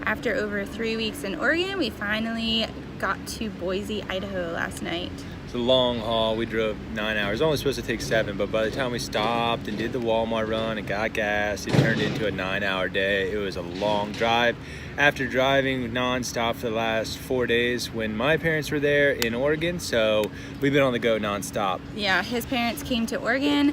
After over 3 weeks in Oregon, we finally got to Boise, Idaho last night. It's a long haul. We drove 9 hours. Only supposed to take 7, but by the time we stopped and did the Walmart run and got gas, it turned into a 9-hour day. It was a long drive. After driving non-stop for the last 4 days when my parents were there in Oregon, so we've been on the go non-stop. Yeah, his parents came to Oregon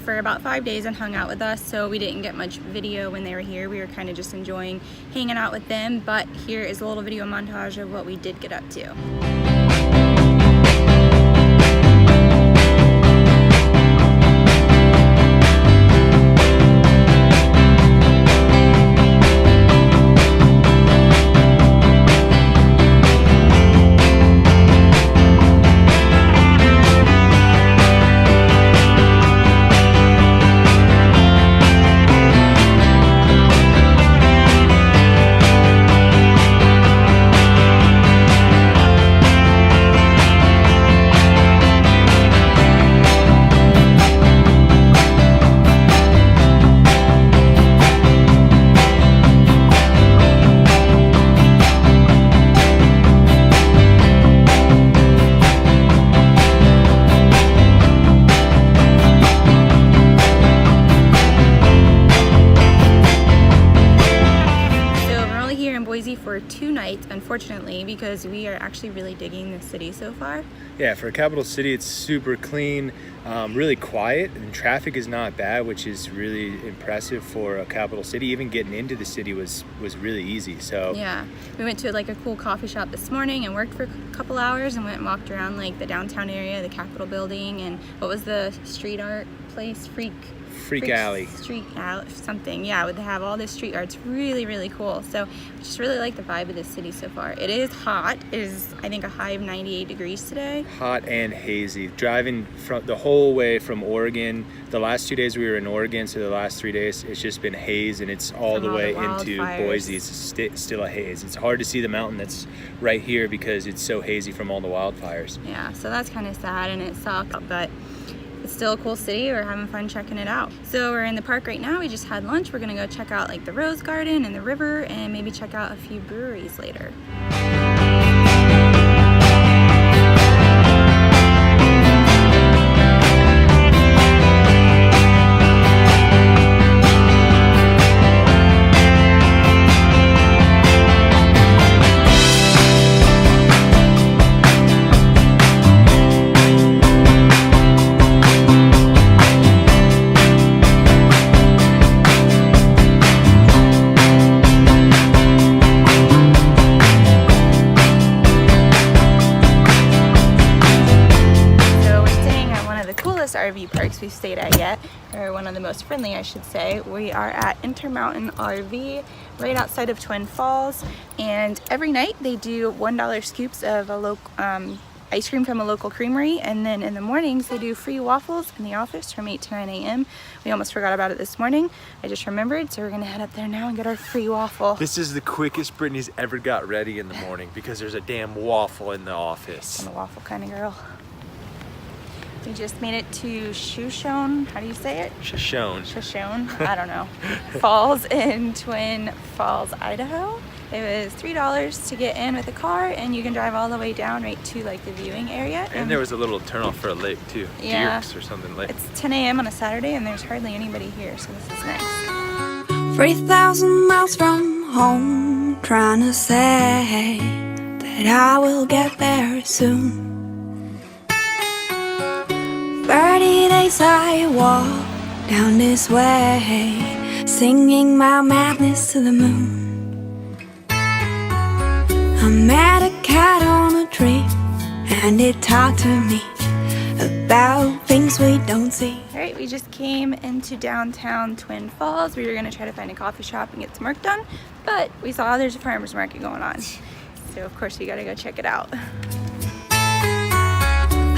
for about 5 days and hung out with us, so we didn't get much video when they were here. We were kind of just enjoying hanging out with them, but here is a little video montage of what we did get up to. For 2 nights, unfortunately, because we are actually really digging the city so far. Yeah, for a capital city, it's super clean, really quiet, and traffic is not bad, which is really impressive for a capital city. Even getting into the city was really easy. So yeah, we went to like a cool coffee shop this morning and worked for a couple hours and went and walked around like the downtown area, the Capitol building, and what was the street art place? Freak Alley. Street Alley, something. Yeah, they have all this street art. It's really cool. So I just really like the vibe of this city so far. It is hot. It is, I think, a high of 98 degrees today. Hot and hazy. Driving from the whole way from Oregon. The last 2 days we were in Oregon, so the last 3 days it's just been haze, and it's all the way into Boise. It's still a haze. It's hard to see the mountain that's right here because it's so hazy from all the wildfires. Yeah, so that's kind of sad and it sucks, but it's still a cool city. We're having fun checking it out. So we're in the park right now. We just had lunch. We're gonna go check out like the Rose Garden and the river and maybe check out a few breweries later. RV parks we've stayed at yet, or one of the most friendly, I should say. We are at Intermountain RV right outside of Twin Falls, and every night they do $1 scoops of a local ice cream from a local creamery, and then in the mornings they do free waffles in the office from 8 to 9 a.m. We almost forgot about it this morning. I just remembered, so we're gonna head up there now and get our free waffle. This is the quickest Brittany's ever got ready in the morning because there's a damn waffle in the office. I'm a waffle kind of girl. We just made it to Shoshone. How do you say it? Shoshone. Shoshone. I don't know. Falls in Twin Falls, Idaho. It was $3 to get in with a car, and you can drive all the way down right to like the viewing area. And there was a little turnoff for a lake too. Yeah. Dierks or something like. It's 10 a.m. on a Saturday, and there's hardly anybody here, so this is nice. 3,000 miles from home, trying to say that I will get there soon. 30 days I walk down this way, singing my madness to the moon. I met a cat on a tree, and it talked to me about things we don't see. Alright, we just came into downtown Twin Falls. We were going to try to find a coffee shop and get some work done, but we saw there's a farmer's market going on. So of course we gotta go check it out.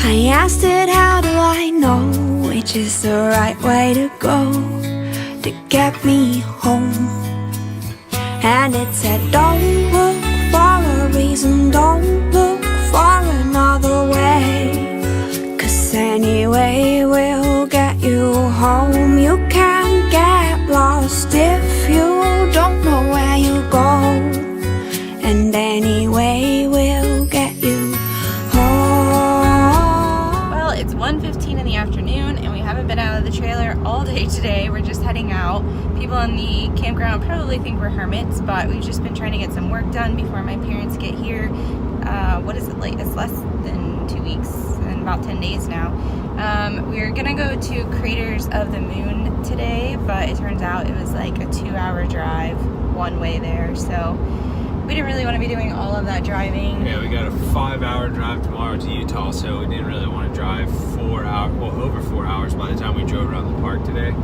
I asked it, how do I know which is the right way to go to get me home? And it said, don't look for a reason, don't look for another way, 'cause anyway we'll get you home. You can't get lost if you don't know where you go. probably think we're hermits, but we've just been trying to get some work done before my parents get here. What is it like? It's less than 2 weeks and about 10 days now. We're gonna go to Craters of the Moon today, but it turns out it was like a 2-hour drive one way there, so we didn't really want to be doing all of that driving. Yeah, we got a 5-hour drive tomorrow to Utah, so we didn't really want to drive 4 hours, well, over 4 hours by the time we drove around the park today.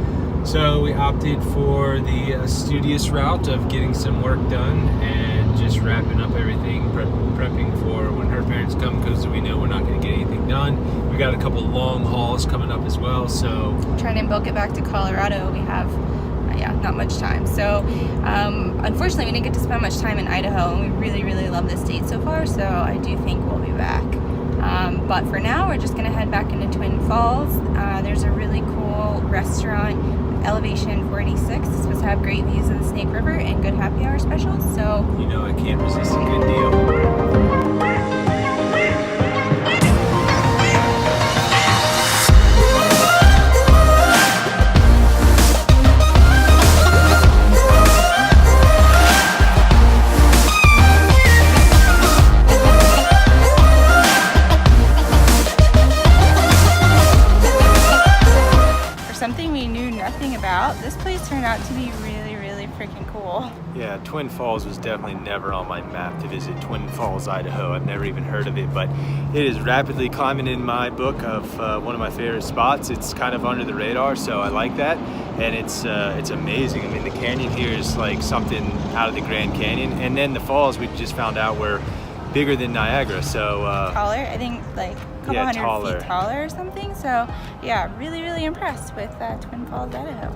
So we opted for the studious route of getting some work done and just wrapping up everything, prepping for when her parents come, because we know we're not going to get anything done. We got a couple long hauls coming up as well, so trying to book it back to Colorado. We have not much time, so unfortunately we didn't get to spend much time in Idaho, and we really love this state so far, so I do think we'll be back. But for now we're just gonna head back into Twin Falls. There's a really cool restaurant, Elevation 486. It's supposed to have great views of the Snake River and good happy hour specials, so you know I can't resist a good deal. this place turned out to be really freaking cool. Yeah, Twin Falls was definitely never on my map to visit. Twin Falls, Idaho. I've never even heard of it, but it is rapidly climbing in my book of one of my favorite spots. It's kind of under the radar, so I like that, and it's amazing. I mean, the canyon here is like something out of the Grand Canyon, and then the falls we just found out were bigger than Niagara, so taller, I think, like a couple hundred feet taller or something. So yeah, really impressed with Twin Falls, Idaho.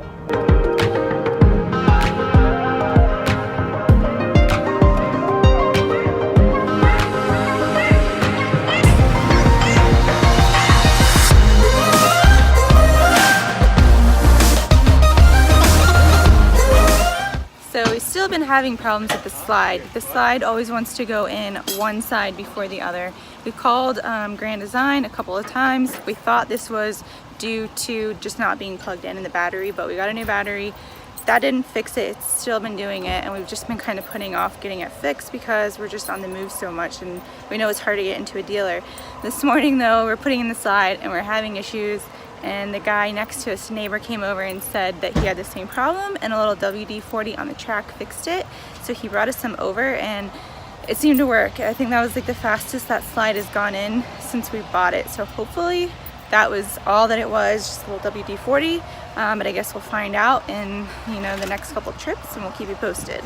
So we've still been having problems with the slide. The slide always wants to go in one side before the other. We called Grand Design a couple of times. We thought this was due to just not being plugged in the battery, but we got a new battery. That didn't fix it. It's still been doing it, and we've just been kind of putting off getting it fixed because we're just on the move so much, and we know it's hard to get into a dealer. This morning though, we're putting in the slide and we're having issues, and the guy next to us, neighbor, came over and said that he had the same problem, and a little WD-40 on the track fixed it. So he brought us some over and it seemed to work. I think that was like the fastest that slide has gone in since we bought it. So hopefully that was all that it was, just a little WD-40. But I guess we'll find out in the next couple trips, and we'll keep you posted.